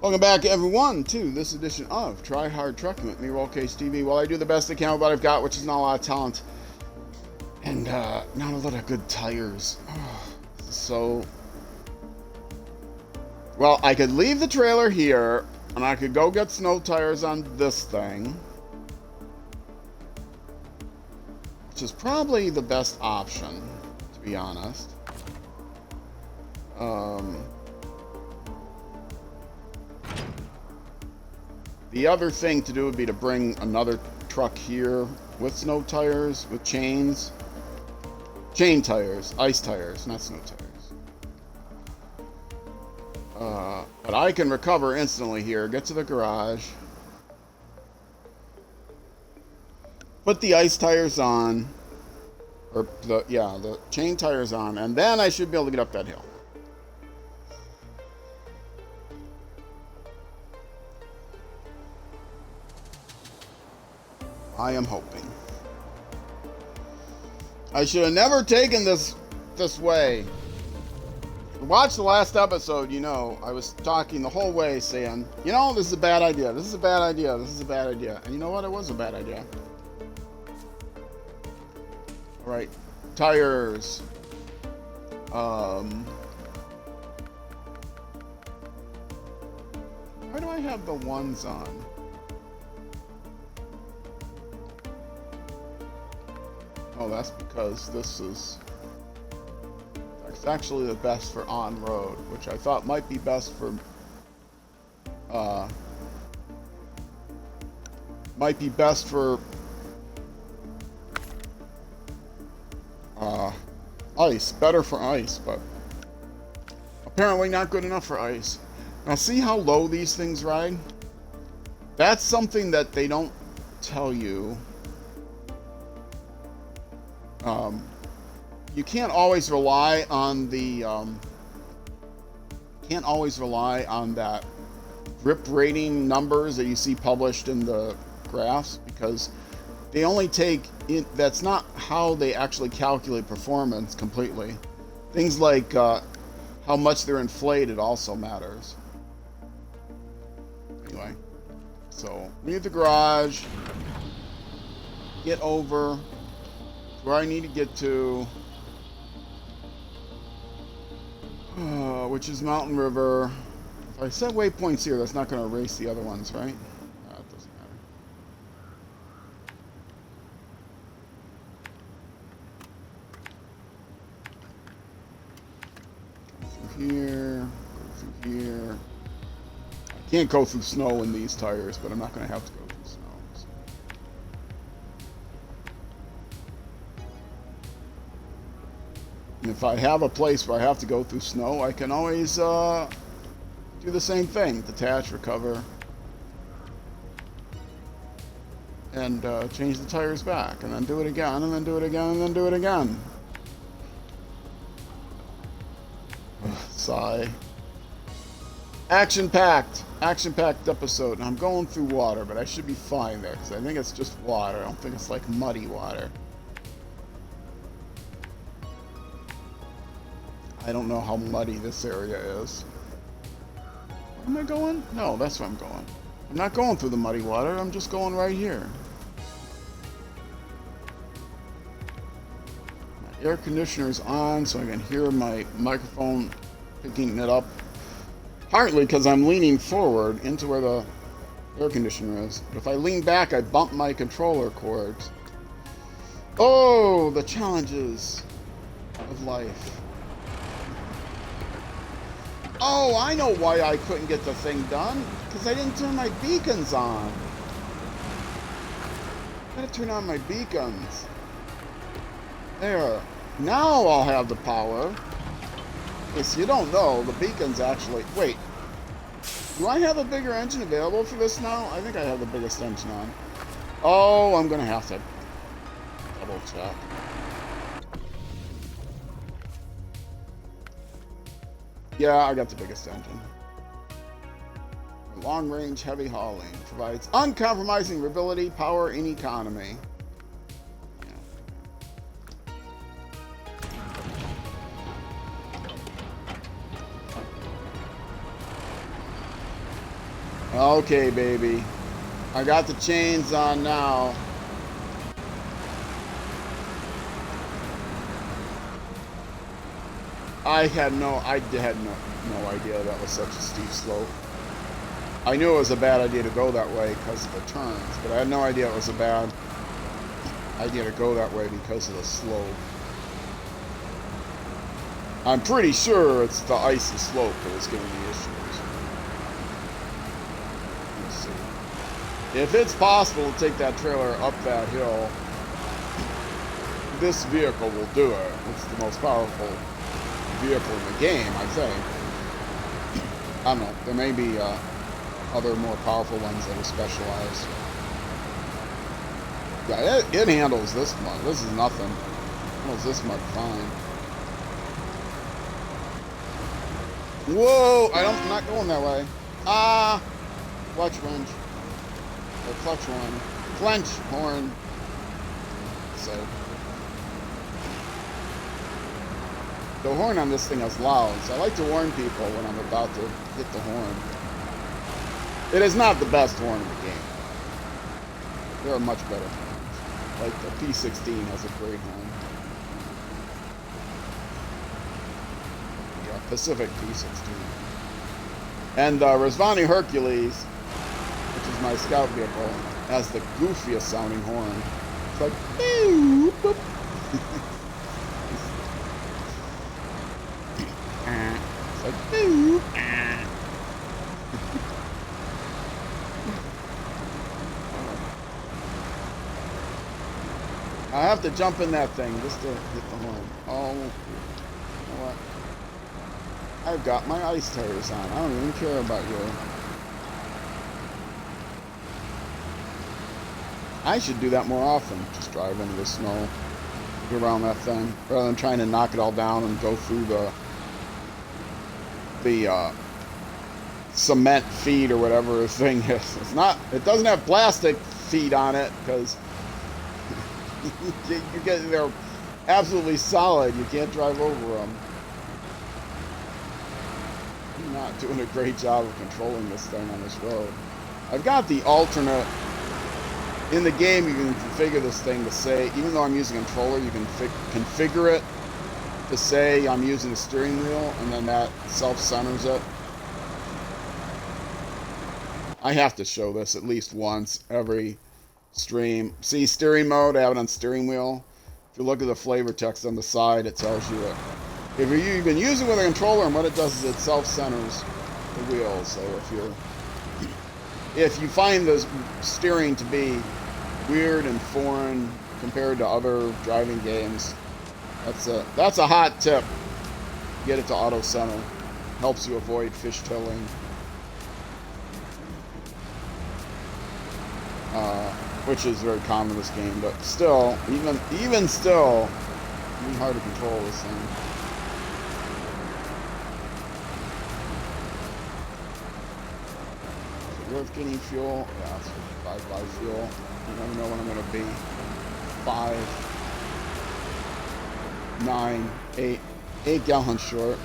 Welcome back, everyone, to this edition of Try Hard Trucking with me, Rollcase TV. While I do the best I can with what I've got, which is not a lot of talent, and not a lot of good tires. So, well, I could leave the trailer here, and I could go get snow tires on this thing, which is probably the best option, to be honest. The other thing to do would be to bring another truck here with snow tires, with chains. Chain tires, ice tires, not snow tires. But I can recover instantly here, get to the garage, put the ice tires on, or the chain tires on, and then I should be able to get up that hill. I am hoping. I should have never taken this way. Watch the last episode, you know, I was talking the whole way saying, you know, this is a bad idea. This is a bad idea. This is a bad idea. And you know what? It was a bad idea. All right. Tires. Why do I have the ones on? Oh, that's because this is actually the best for on-road, which I thought might be best for ice, better for ice, but apparently not good enough for ice. Now see how low these things ride? That's something that they don't tell you. You can't always rely on that grip rating numbers that you see published in the graphs, because they only take in, that's not how they actually calculate performance completely. Things like how much they're inflated also matters. Anyway, so leave the garage, get over where I need to get to, which is Mountain River. If I set waypoints here, that's not going to erase the other ones, right? No, it doesn't matter. Go through here, go through here. I can't go through snow in these tires, but I'm not going to have to go through snow. So. If I have a place where I have to go through snow, I can always do the same thing. Detach, recover, and change the tires back, and then do it again, and then do it again, and then do it again. Sigh. Action-packed episode. And I'm going through water, but I should be fine there, because I think it's just water. I don't think it's like muddy water. I don't know how muddy this area is. Where am I going? No, that's where I'm going. I'm not going through the muddy water. I'm just going right here. My air conditioner's on, so I can hear my microphone picking it up. Partly because I'm leaning forward into where the air conditioner is. But if I lean back, I bump my controller cords. Oh, the challenges of life. Oh, I know why I couldn't get the thing done. Because I didn't turn my beacons on. I gotta turn on my beacons. There. Now I'll have the power. Yes, you don't know, the beacons actually... Wait. Do I have a bigger engine available for this now? I think I have the biggest engine on. Oh, I'm gonna have to double check. Yeah, I got the biggest engine. Long-range heavy hauling provides uncompromising reliability, power, and economy. Okay, baby. I got the chains on now. I had no idea that was such a steep slope. I knew it was a bad idea to go that way because of the turns, but I had no idea it was a bad idea to go that way because of the slope. I'm pretty sure it's the icy slope that was giving me issues. Let's see. If it's possible to take that trailer up that hill, this vehicle will do it. It's the most powerful vehicle in the game, I think. I don't know. There may be other more powerful ones that are specialized. Yeah, it handles this mud. This is nothing. It handles this mud fine. Whoa! I'm not going that way. Ah! Clutch wrench. Or clutch horn. Clench horn. So. The horn on this thing is loud, so I like to warn people when I'm about to hit the horn. It is not the best horn in the game. There are much better horns. Like the P16 has a great horn. Yeah, Pacific P16. And Resvani Hercules, which is my scout vehicle, has the goofiest sounding horn. It's like, boop, boop. It's like, boop. I have to jump in that thing just to hit the horn. Oh, you know what? I've got my ice tires on. I don't even care about you. I should do that more often. Just drive into the snow, go around that thing, rather than trying to knock it all down and go through the cement feet or whatever the thing is. It's not. It doesn't have plastic feet on it because they're absolutely solid. You can't drive over them. I'm not doing a great job of controlling this thing on this road. I've got the alternate. In the game, you can configure this thing to say, even though I'm using a controller, you can configure it to say I'm using the steering wheel, and then that self-centers it. I have to show this at least once every stream. See, steering mode, I have it on steering wheel. If you look at the flavor text on the side, it tells you that if you've been using it with a controller, and what it does is it self-centers the wheel. So if you find the steering to be weird and foreign compared to other driving games, that's a hot tip. Get it to auto center. Helps you avoid fishtailing. Which is very common in this game, but still, even still, it's hard to control this thing. So worth getting fuel? Yeah, it's 5 fuel. I never know when I'm going to be 5, 9, 8 gallons short.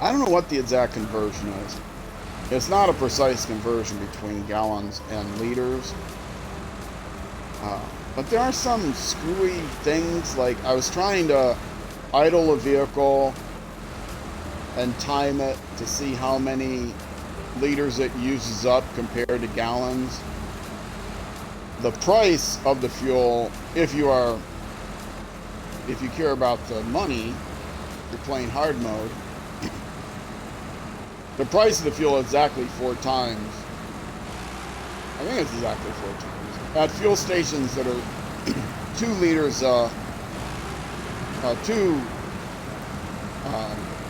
I don't know what the exact conversion is. It's not a precise conversion between gallons and liters. But there are some screwy things, like I was trying to idle a vehicle and time it to see how many liters it uses up compared to gallons. The price of the fuel, if you care about the money, you're playing hard mode. The price of the fuel is exactly 4 times. I think it's exactly 4 times. At fuel stations that are 2 liters, 2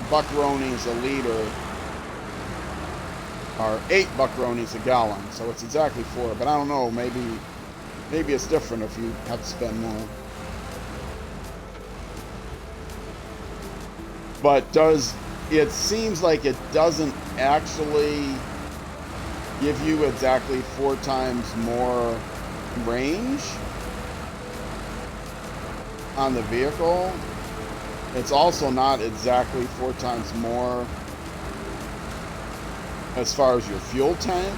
buckaroonies a liter are 8 buckaroonies a gallon. So it's exactly 4. But I don't know. Maybe it's different if you have to spend more. But it seems like it doesn't actually give you exactly 4 times more range. on the vehicle. It's also not exactly 4 times more as far as your fuel tank.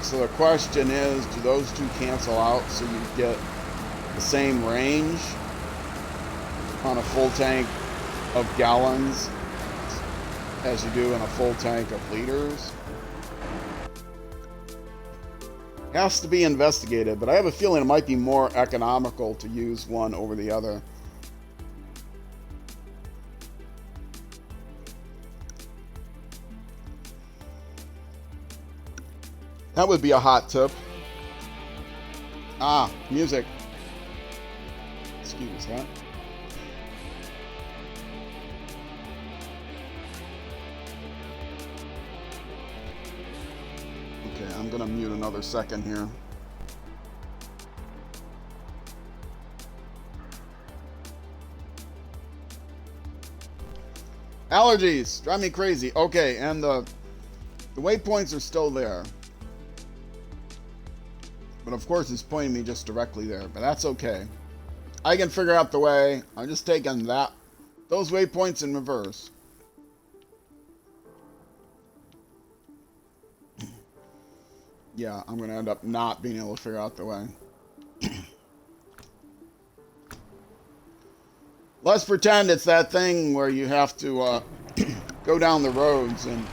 So the question is, do those two cancel out so you get the same range on a full tank of gallons as you do in a full tank of liters? Has to be investigated, but I have a feeling it might be more economical to use one over the other. That would be a hot tip. Ah, music. Excuse that. Okay, I'm gonna mute another second here. Allergies drive me crazy. Okay, and the waypoints are still there. But of course it's pointing me just directly there, but that's okay. I can figure out the way. I'm just taking those waypoints in reverse. Yeah, I'm going to end up not being able to figure out the way. Let's pretend it's that thing where you have to go down the roads and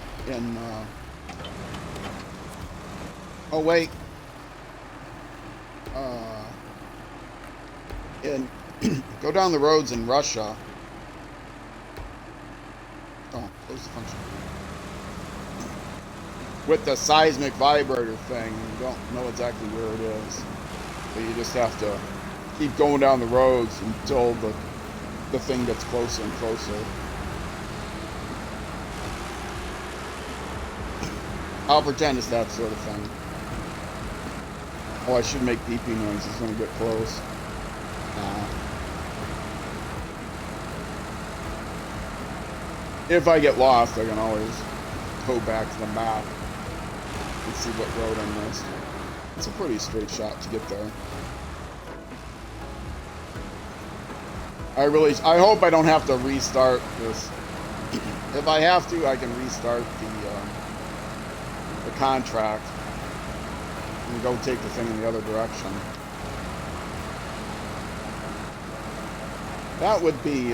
oh wait. And go down the roads in Russia. Oh, close the function. With the seismic vibrator thing, you don't know exactly where it is, but you just have to keep going down the roads until the thing gets closer and closer. I'll pretend it's that sort of thing. Oh, I should make beeping noises when I get close. If I get lost, I can always go back to the map and see what road I missed. It's a pretty straight shot to get there. I hope I don't have to restart this. If I have to, I can restart the contract and go take the thing in the other direction. That would be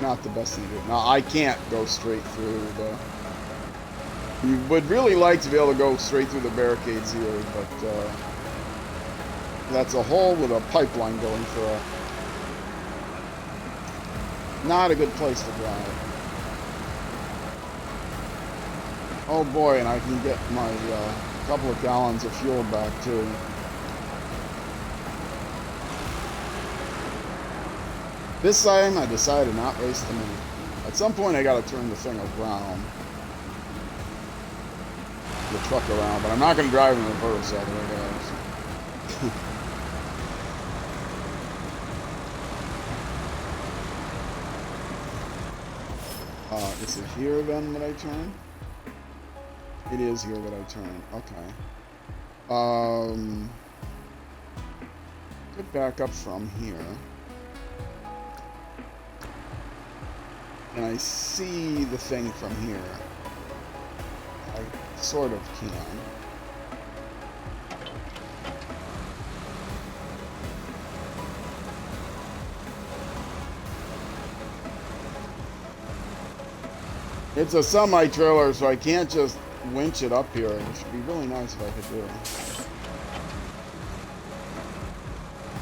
not the best thing to do. Now, I can't go straight through the... You would really like to be able to go straight through the barricades here, but that's a hole with a pipeline going for a... Not a good place to drive. Oh boy, and I can get my couple of gallons of fuel back too. This time I decided not waste the money. At some point I gotta turn the thing around. The truck around, but I'm not gonna drive in reverse all the way guys. Is it here then that I turn? It is here that I turn. Okay. Get back up from here. And I see the thing from here. I sort of can. It's a semi-trailer, so I can't just winch it up here. It would be really nice if I could do it.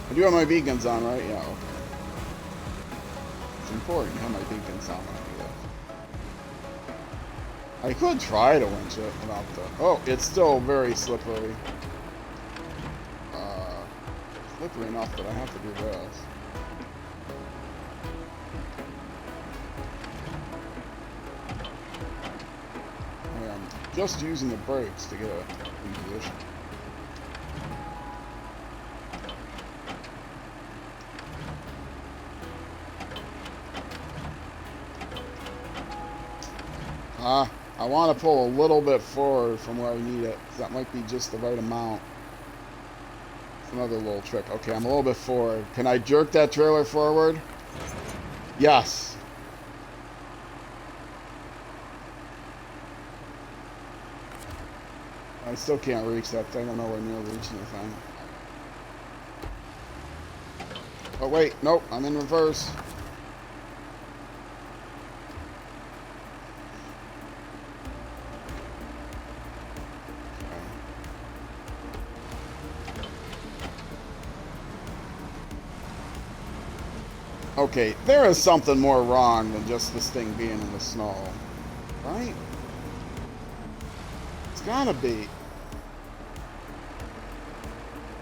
I do have my beacons on, right? Yeah, okay. It's important to have my beacons on when I do that. I could try to winch it without the... Oh, it's still very slippery. Slippery enough that I have to do this. Just using the brakes to get it in position. I want to pull a little bit forward from where I need it. That might be just the right amount. Another little trick. Okay, I'm a little bit forward. Can I jerk that trailer forward? Yes. I still can't reach that thing. I'm nowhere near reaching the thing. Oh, wait. Nope. I'm in reverse. Okay, there is something more wrong than just this thing being in the snow. Right? It's gotta be.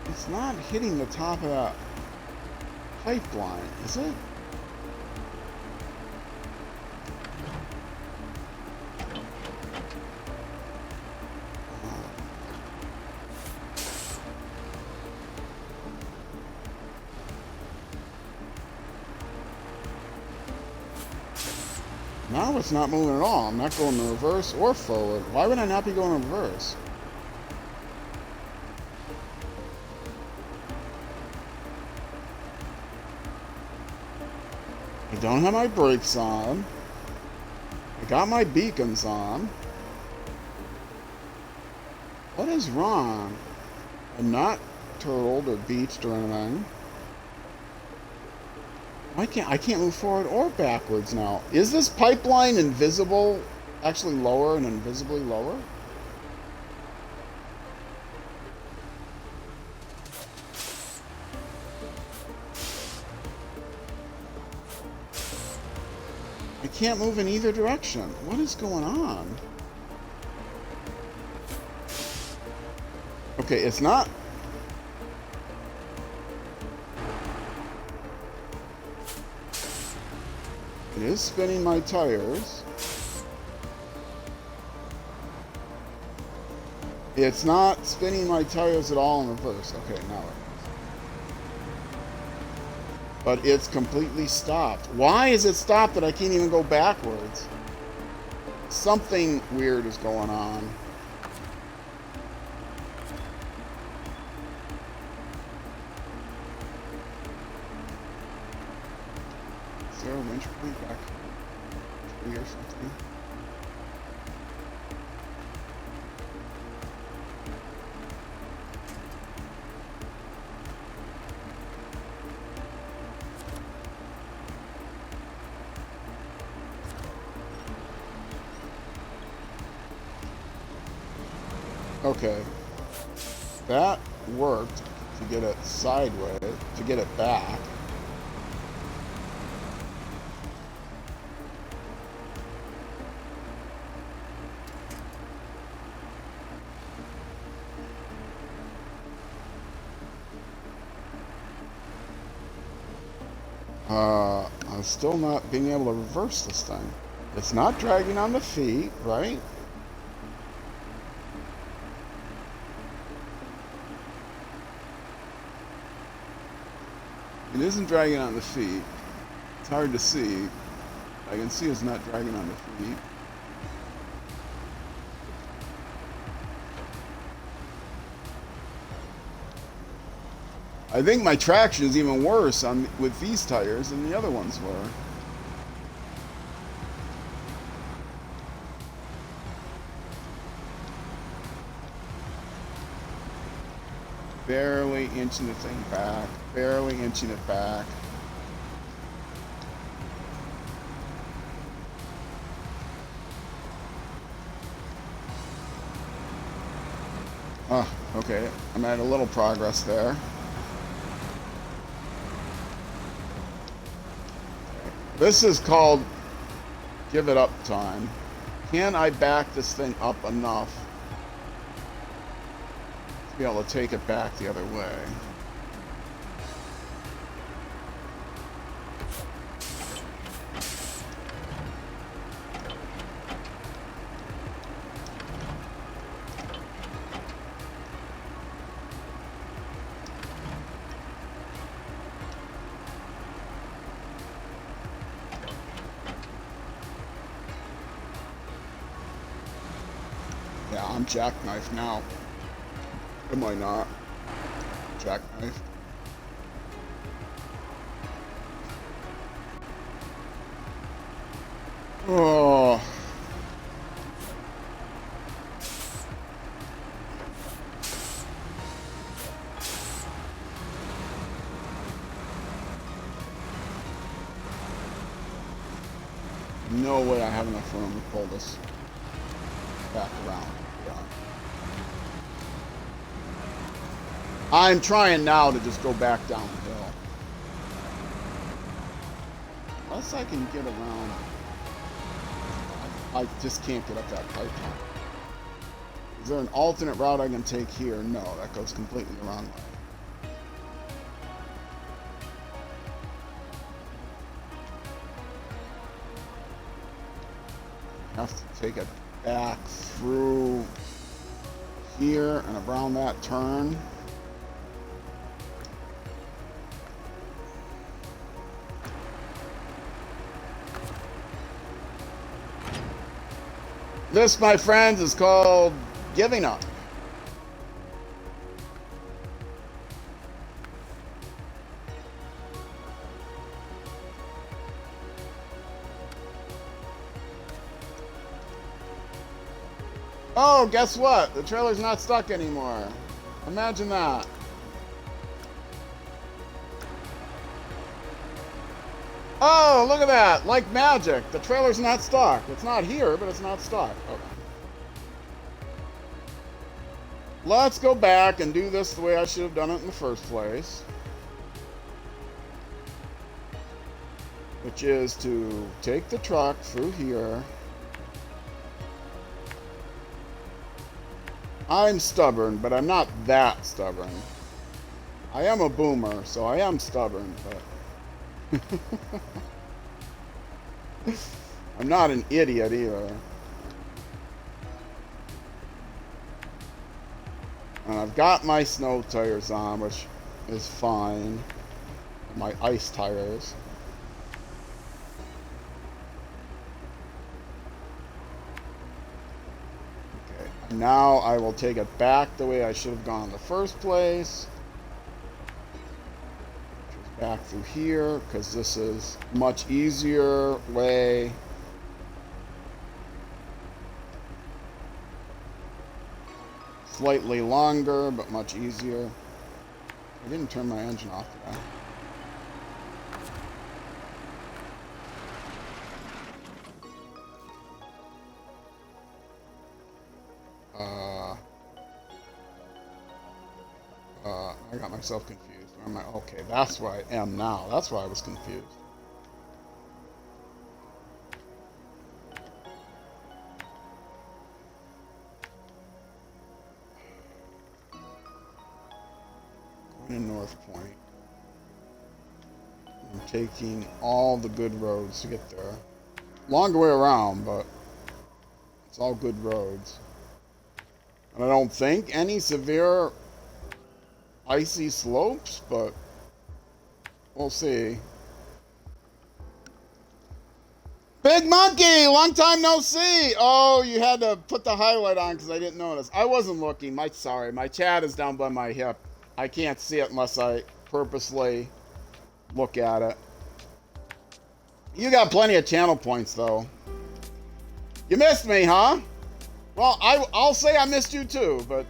It's not hitting the top of that pipeline, is it? Now it's not moving at all. I'm not going in reverse or forward. Why would I not be going in reverse? I don't have my brakes on. I got my beacons on. What is wrong? I'm not turtled or beached or anything. I can't move forward or backwards now. Is this pipeline invisible, actually lower and invisibly lower? I can't move in either direction. What is going on? Okay, it's not. It is spinning my tires. It's not spinning my tires at all in reverse. Okay, now it is. But it's completely stopped. Why is it stopped that I can't even go backwards? Something weird is going on. Is there a winch point back here or something? Okay. That worked to get it sideways, to get it back. I'm still not being able to reverse this thing. It's not dragging on the feet, right? It isn't dragging on the feet. It's hard to see. I can see it's not dragging on the feet. I think my traction is even worse with these tires than the other ones were. Barely inching the thing back. Barely inching it back. Oh, okay. I'm at a little progress there. This is called give it up time. Can I back this thing up enough to be able to take it back the other way? Yeah, I'm jackknifed now. Am I not? jackknife. Oh. No way I have enough room to pull this back around. Yeah. I'm trying now to just go back downhill. Unless I can get around. I just can't get up that pipeline. Is there an alternate route I can take here? No, that goes completely the wrong way. Have to take it back through here and around that turn. This, my friends, is called giving up. Oh, guess what? The trailer's not stuck anymore. Imagine that. Oh, look at that. Like magic. The trailer's not stuck. It's not here, but it's not stuck. Okay. Let's go back and do this the way I should have done it in the first place. Which is to take the truck through here. I'm stubborn, but I'm not that stubborn. I am a boomer, so I am stubborn, but... I'm not an idiot either. And I've got my snow tires on, which is fine. My ice tires. Okay, now I will take it back the way I should have gone in the first place. Back through here, because this is much easier way. Slightly longer, but much easier. I didn't turn my engine off today. I got myself confused. Where am I? Okay, that's where I am now. That's why I was confused. Going to North Point. I'm taking all the good roads to get there. Longer way around, but it's all good roads. And I don't think any severe icy slopes, but we'll see. Big Monkey, long time no see. Oh, you had to put the highlight on because I didn't notice. I wasn't looking. Sorry, my chat is down by my hip. I can't see it unless I purposely look at it. You got plenty of channel points though. You missed me, huh? Well, I'll say I missed you too, but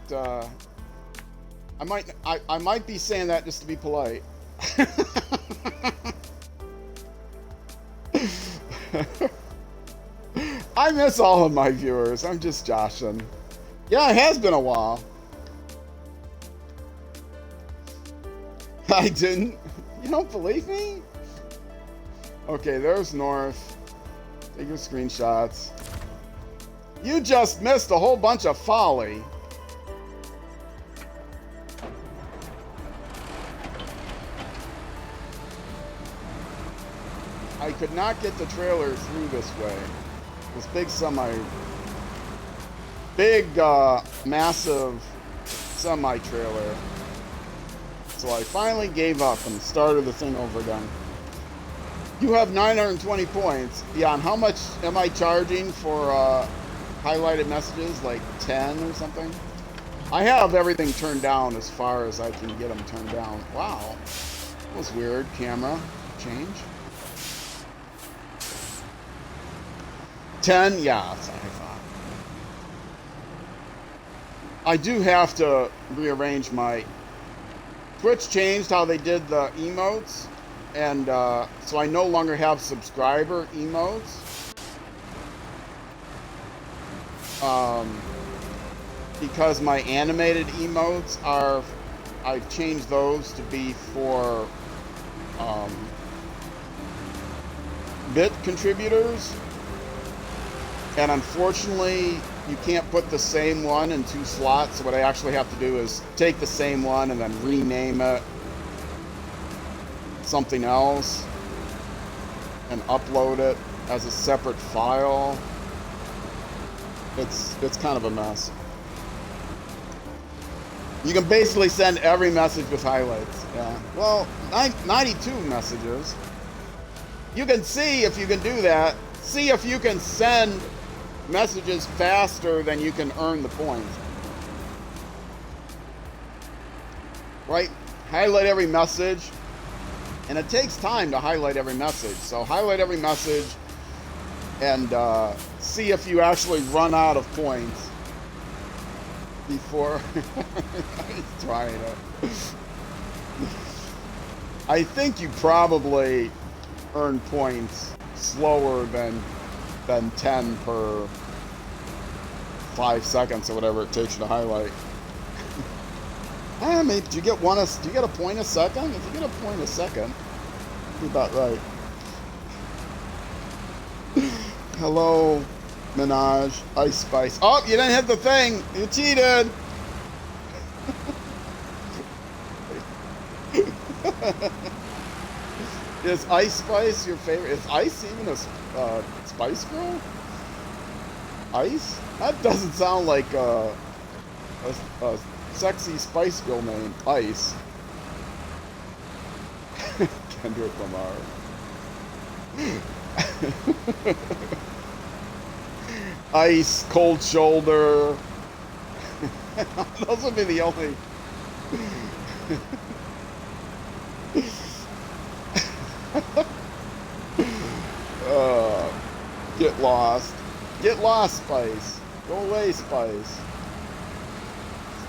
I might be saying that just to be polite. I miss all of my viewers. I'm just joshing. Yeah, it has been a while. I didn't. You don't believe me? Okay, there's North. Take your screenshots. You just missed a whole bunch of folly. I could not get the trailer through this way. This massive semi-trailer. So I finally gave up and started the thing over again. You have 920 points. Yeah, and how much am I charging for highlighted messages? Like 10 or something? I have everything turned down as far as I can get them turned down. Wow. That was weird. Camera change. 10? Yeah, that's what I thought. I do have to rearrange my... Twitch changed how they did the emotes. And so I no longer have subscriber emotes. Because my animated emotes are... I've changed those to be for bit contributors. And unfortunately, you can't put the same one in 2 slots. So what I actually have to do is take the same one and then rename it something else and upload it as a separate file. It's kind of a mess. You can basically send every message with highlights. Yeah. Well, 92 messages. You can see if you can do that. See if you can send messages faster than you can earn the points. Right? Highlight every message. And it takes time to highlight every message. So highlight every message and see if you actually run out of points before he's trying it. I think you probably earn points slower than 10 per 5 seconds or whatever it takes you to highlight. Maybe do you get a point a second? If you get a point a second, you're about right. Hello, Minaj, Ice Spice. Oh, you didn't hit the thing. You cheated. Is Ice Spice your favorite? Is Ice even a Spice Girl? Ice? That doesn't sound like a sexy Spice Girl name. Ice. Kendrick Lamar. Ice, Cold Shoulder. Those would be the only... Get lost. Get lost, Spice. Go away, Spice.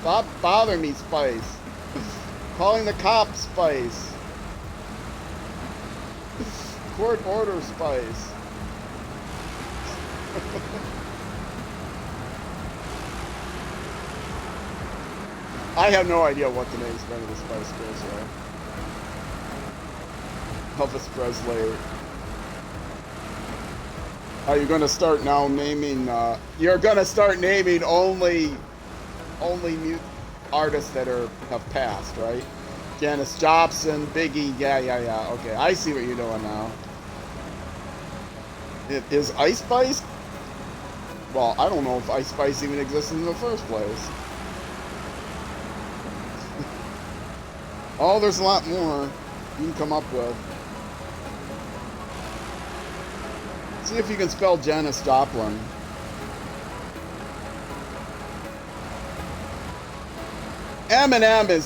Stop bothering me, Spice. Calling the cops, Spice. Court order, Spice. I have no idea what the names of the Spice Girls are. Elvis Presley. Are you going to start now naming? You're going to start naming only mute artists that have passed, right? Janis Joplin, Biggie. Yeah. Okay, I see what you're doing now. Is Ice Spice? Well, I don't know if Ice Spice even existed in the first place. Oh, there's a lot more you can come up with. See if you can spell Janis Joplin. Eminem is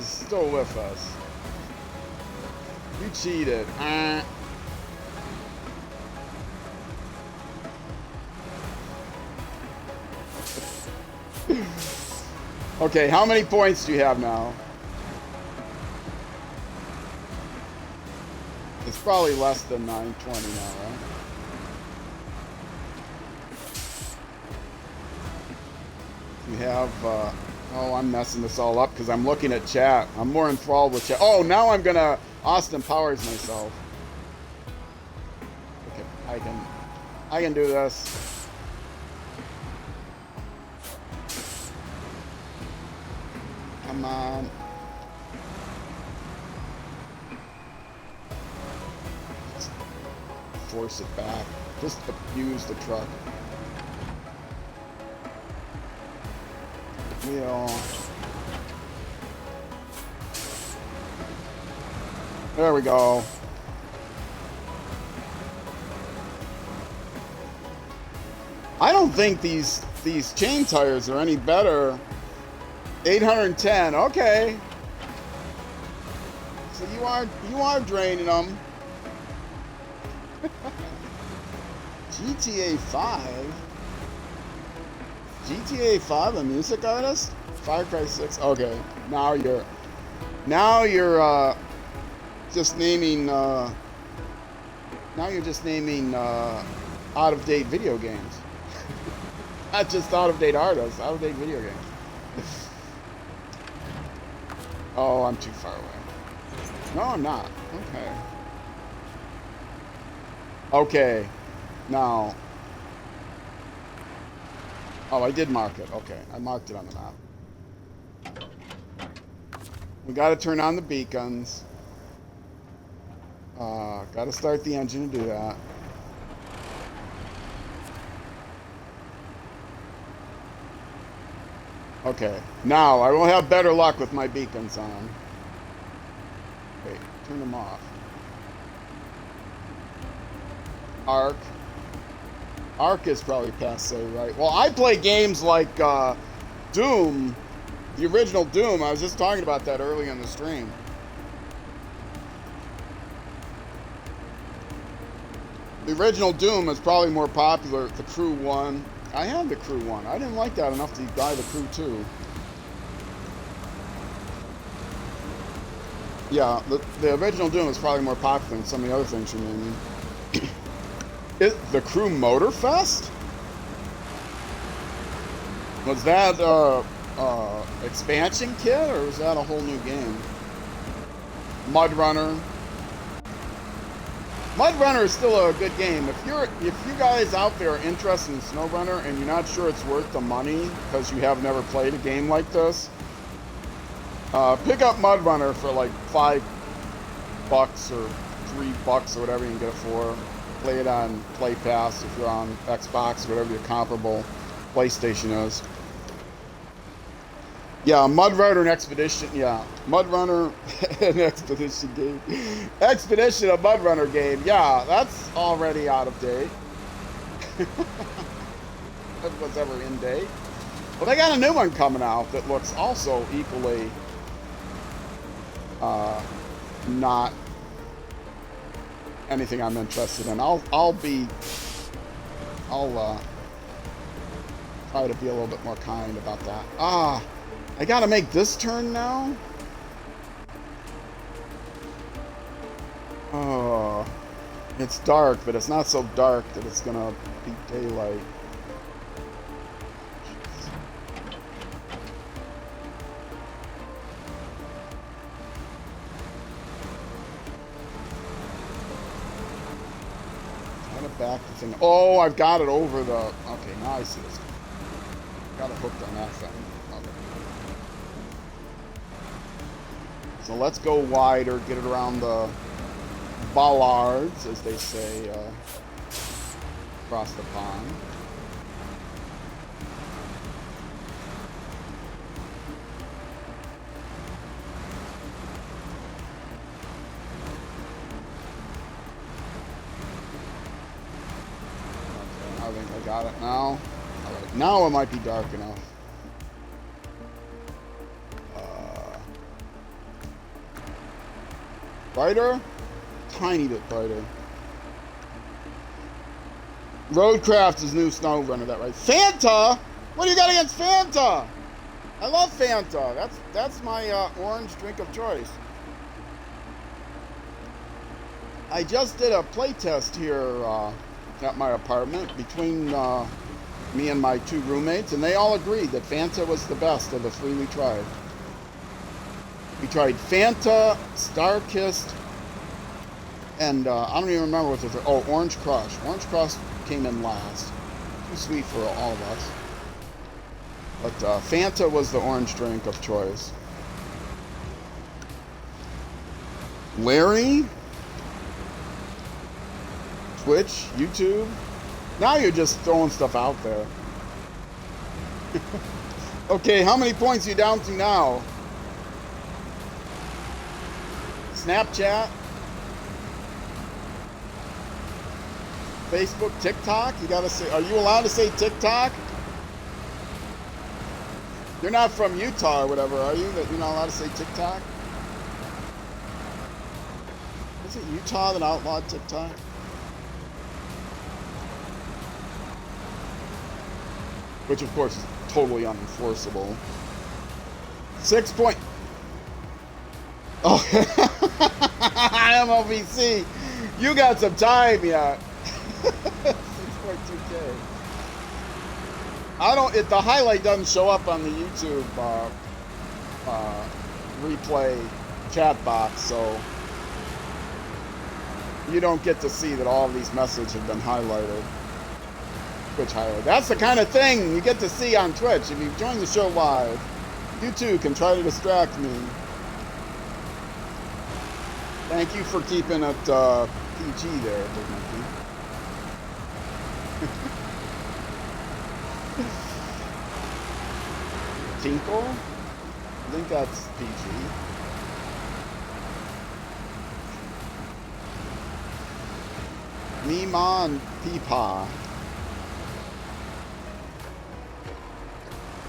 still with us. You cheated. Okay, how many points do you have now? It's probably less than 920 now, right? You have, oh, I'm messing this all up because I'm looking at chat. I'm more enthralled with chat. Oh, now I'm gonna Austin Powers myself. Okay, I can do this. Come on. Just force it back. Just abuse the truck. Wheel. There we go. I don't think these these chain tires are any better. 810. Okay. So you are draining them. GTA 5. GTA 5, a music artist? Far Cry 6. Okay. Now you're just naming now you're just naming out of date video games. Not just out of date artists, out of date video games. Oh, I'm too far away. No, I'm not. Okay. Okay. Now. Oh, I did mark it. Okay. I marked it on the map. We got to turn on the beacons. Got to start the engine to do that. Okay. Now, I will have better luck with my beacons on. Wait. Turn them off. Arc. Arc is probably passe, right? Well, I play games like Doom, the original Doom. I was just talking about that early in the stream. The original Doom is probably more popular. The Crew 1. I had the Crew 1. I didn't like that enough to buy the Crew 2. Yeah, the original Doom is probably more popular than some of the other things you're naming. The Crew Motorfest? Was that expansion kit, or was that a whole new game? MudRunner. MudRunner is still a good game. If you guys out there are interested in SnowRunner and you're not sure it's worth the money because you have never played a game like this, pick up MudRunner for like $5 or $3 or whatever you can get it for. Play it on Play Pass if you're on Xbox or whatever your comparable PlayStation is. Yeah, MudRunner and Expedition. Yeah, MudRunner and Expedition game. Expedition, a MudRunner game. Yeah, that's already out of date. If it was ever in date. Well, they got a new one coming out that looks also equally not anything I'm interested in. I'll try to be a little bit more kind about that. I gotta make this turn now? Oh, it's dark, but it's not so dark that it's gonna be daylight. Back the thing. Oh, I've got it over the. Okay, now I see this. Got it hooked on that thing. Okay. So let's go wider, get it around the bollards, as they say, across the pond. I think I got it now. All right, now it might be dark enough. Brighter? Tiny bit brighter. Roadcraft is new SnowRunner, that right? Fanta? What do you got against Fanta? I love Fanta. That's my orange drink of choice. I just did a playtest here at my apartment between me and my two roommates, and they all agreed that Fanta was the best of the three we tried. We tried Fanta, Star-Kissed, and I don't even remember what the third. Oh, Orange Crush. Orange Crush came in last. Too sweet for all of us. But Fanta was the orange drink of choice. Larry? Twitch? YouTube? Now you're just throwing stuff out there. Okay, how many points are you down to now? Snapchat? Facebook? TikTok? You gotta say, are you allowed to say TikTok? You're not from Utah or whatever, are you? That you're not allowed to say TikTok? Is it Utah that outlawed TikTok? Which, of course, is totally unenforceable. 6 point... Oh, MLBC, you got some time yet. 6.2K. I don't. The highlight doesn't show up on the YouTube replay chat box, so you don't get to see that all of these messages have been highlighted. Twitch highlight. That's the kind of thing you get to see on Twitch if you join the show live. You too can try to distract me. Thank you for keeping it PG there, Big Monkey. Tinkle? I think that's PG. Mima and Peepaw.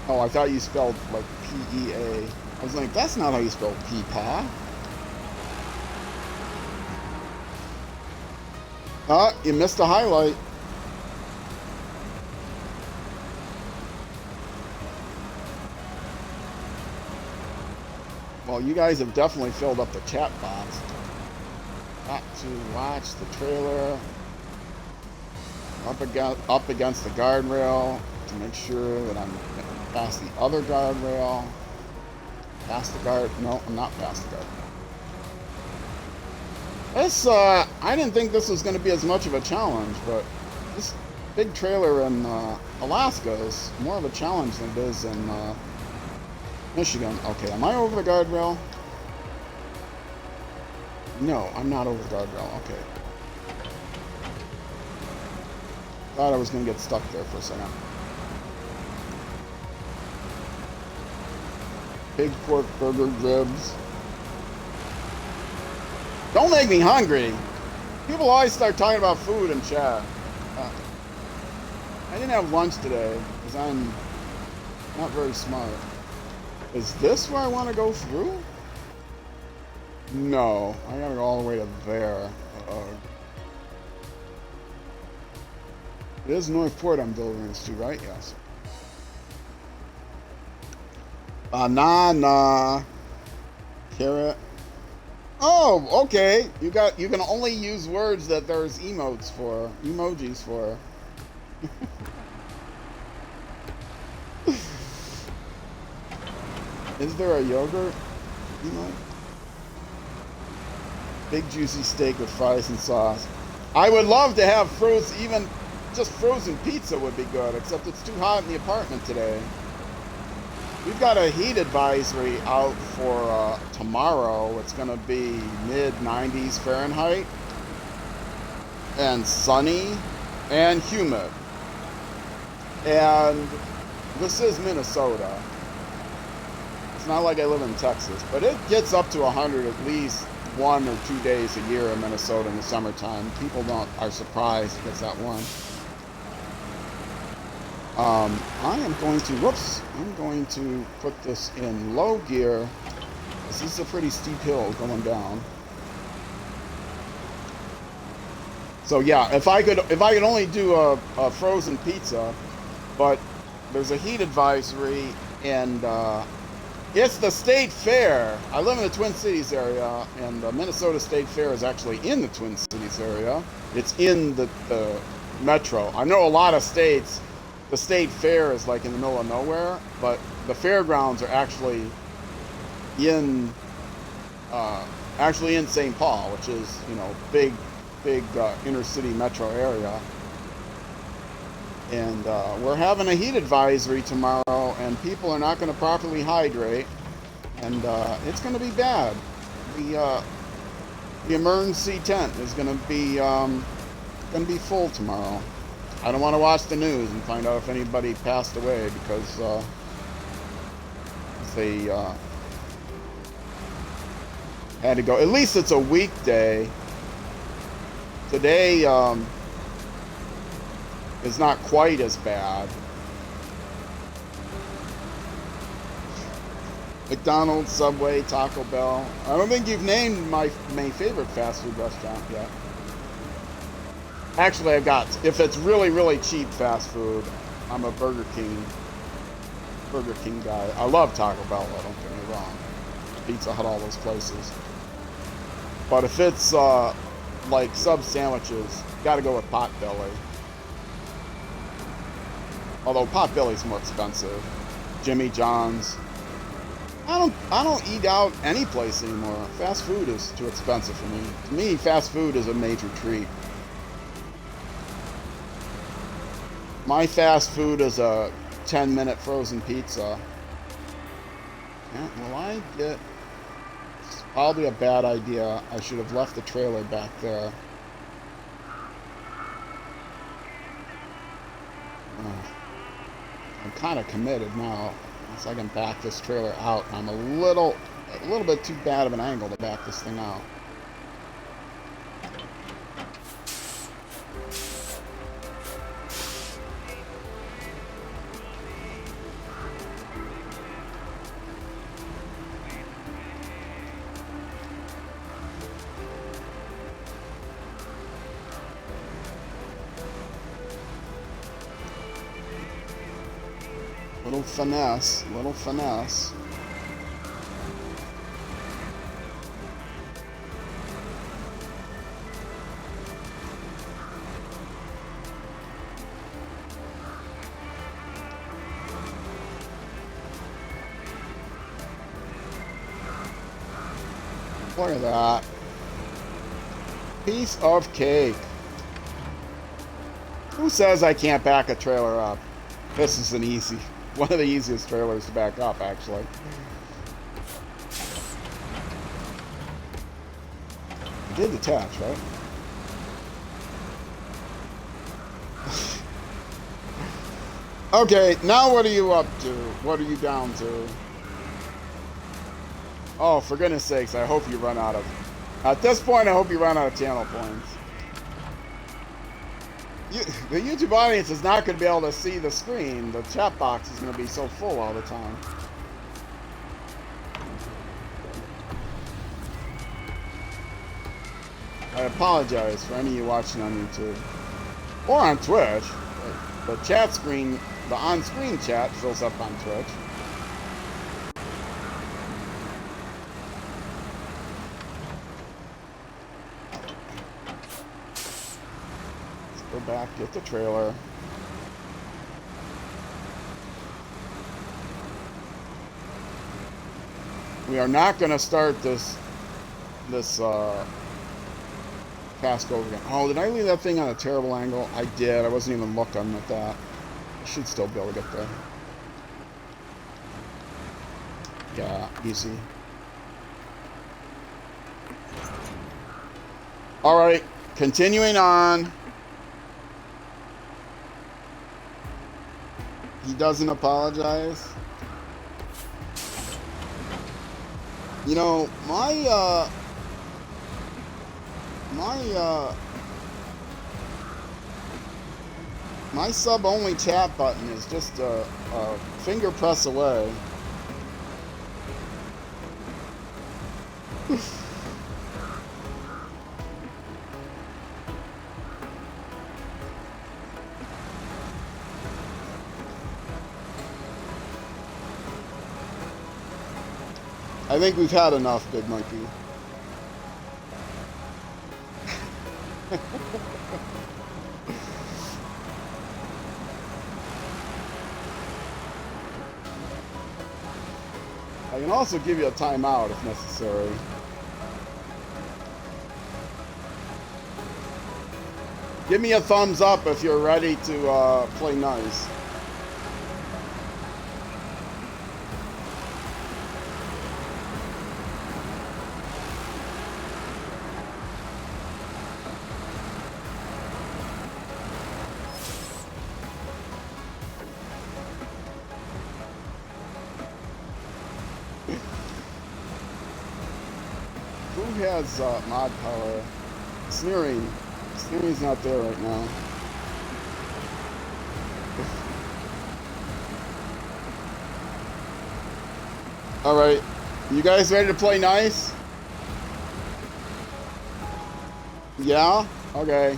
Oh, I thought you spelled like P-E-A. I was like, that's not how you spell Peepaw. You missed a highlight. Well, you guys have definitely filled up the chat box. Got to watch the trailer up against the guardrail to make sure that I'm past the other guardrail. Past the guard. No, I'm not past the guardrail. This, I didn't think this was going to be as much of a challenge, but this big trailer in Alaska is more of a challenge than it is in Michigan. Okay, am I over the guardrail? No, I'm not over the guardrail. Okay. Thought I was going to get stuck there for a second. Pig pork burger ribs. Don't make me hungry. People always start talking about food in chat. I didn't have lunch today because I'm not very smart. Is this where I want to go through? No, I gotta go all the way to there. It is Northport I'm delivering this to, right? Yes. Banana. Carrot. Oh, okay. You can only use words that there's emojis for. Is there a yogurt emote? Big juicy steak with fries and sauce. I would love to have even just frozen pizza would be good, except it's too hot in the apartment today. We've got a heat advisory out for tomorrow. It's going to be mid-90s Fahrenheit and sunny and humid. And this is Minnesota. It's not like I live in Texas, but it gets up to 100 at least 1 or 2 days a year in Minnesota in the summertime. People are surprised it gets that warm. I'm going to put this in low gear. This is a pretty steep hill going down. So yeah, if I could only do a frozen pizza, but there's a heat advisory, and it's the state fair. I live in the Twin Cities area, and the Minnesota State Fair is actually in the Twin Cities area. It's in the metro. I know a lot of states, the state fair is like in the middle of nowhere, but the fairgrounds are actually in St. Paul, which is, you know, big inner city metro area. And we're having a heat advisory tomorrow, and people are not going to properly hydrate, and it's going to be bad. The emergency tent is going to be full tomorrow. I don't want to watch the news and find out if anybody passed away because they had to go. At least it's a weekday. Today is not quite as bad. McDonald's, Subway, Taco Bell. I don't think you've named my favorite fast food restaurant yet. Actually, I've got, if it's really, really cheap fast food, I'm a Burger King guy. I love Taco Bell, don't get me wrong. Pizza Hut, all those places. But if it's like sub sandwiches, gotta go with Potbelly. Although Potbelly's more expensive. Jimmy John's. I don't eat out any place anymore. Fast food is too expensive for me. To me, fast food is a major treat. My fast food is a 10-minute frozen pizza. Yeah, will I get... It's probably a bad idea. I should have left the trailer back there. I'm kind of committed now. Once I can back this trailer out, I'm a little bit too bad of an angle to back this thing out. Little finesse, little finesse. Look at that. Piece of cake. Who says I can't back a trailer up? This is an easy... One of the easiest trailers to back up, actually. It did detach, right? Okay, now what are you up to? What are you down to? Oh, for goodness sakes, I hope you run out of... At this point, I hope you run out of channel points. The YouTube audience is not going to be able to see the screen. The chat box is going to be so full all the time. I apologize for any of you watching on YouTube. Or on Twitch. The chat screen, the on-screen chat fills up on Twitch. Go back, get the trailer. We are not going to start this task over again. Oh, did I leave that thing on a terrible angle? I did. I wasn't even looking at that. I should still be able to get there. Yeah, easy. All right, continuing on. He doesn't apologize. You know, my sub-only chat button is just a finger press away. I think we've had enough, Big Monkey. I can also give you a timeout if necessary. Give me a thumbs up if you're ready to play nice. Who has mod power? Sneering. Sneering's not there right now. All right. You guys ready to play nice? Yeah? Okay.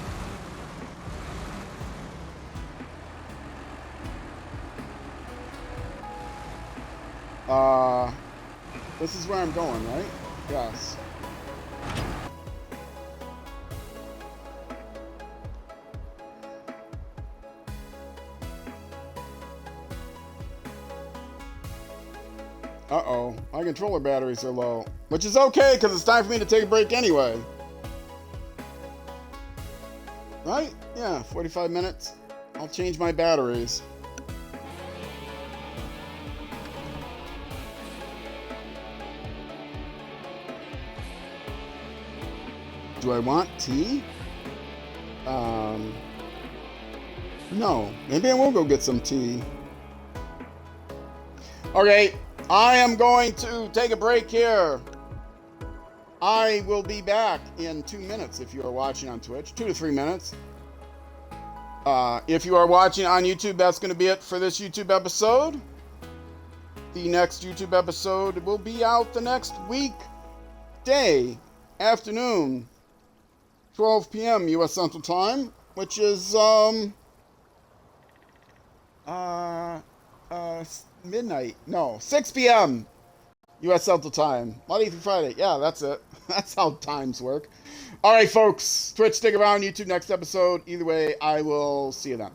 This is where I'm going, right? Yes. Uh-oh. My controller batteries are low. Which is okay, because it's time for me to take a break anyway. Right? Yeah, 45 minutes. I'll change my batteries. Do I want tea? No. Maybe I will go get some tea. Okay, I am going to take a break here. I will be back in 2 minutes if you are watching on Twitch. 2 to 3 minutes. If you are watching on YouTube, that's going to be it for this YouTube episode. The next YouTube episode will be out the next week, day, afternoon, 12 p.m. U.S. Central Time, which is, midnight. No, 6 p.m. U.S. Central Time. Monday through Friday. Yeah, that's it. That's how times work. All right, folks. Twitch, stick around. YouTube, next episode. Either way, I will see you then.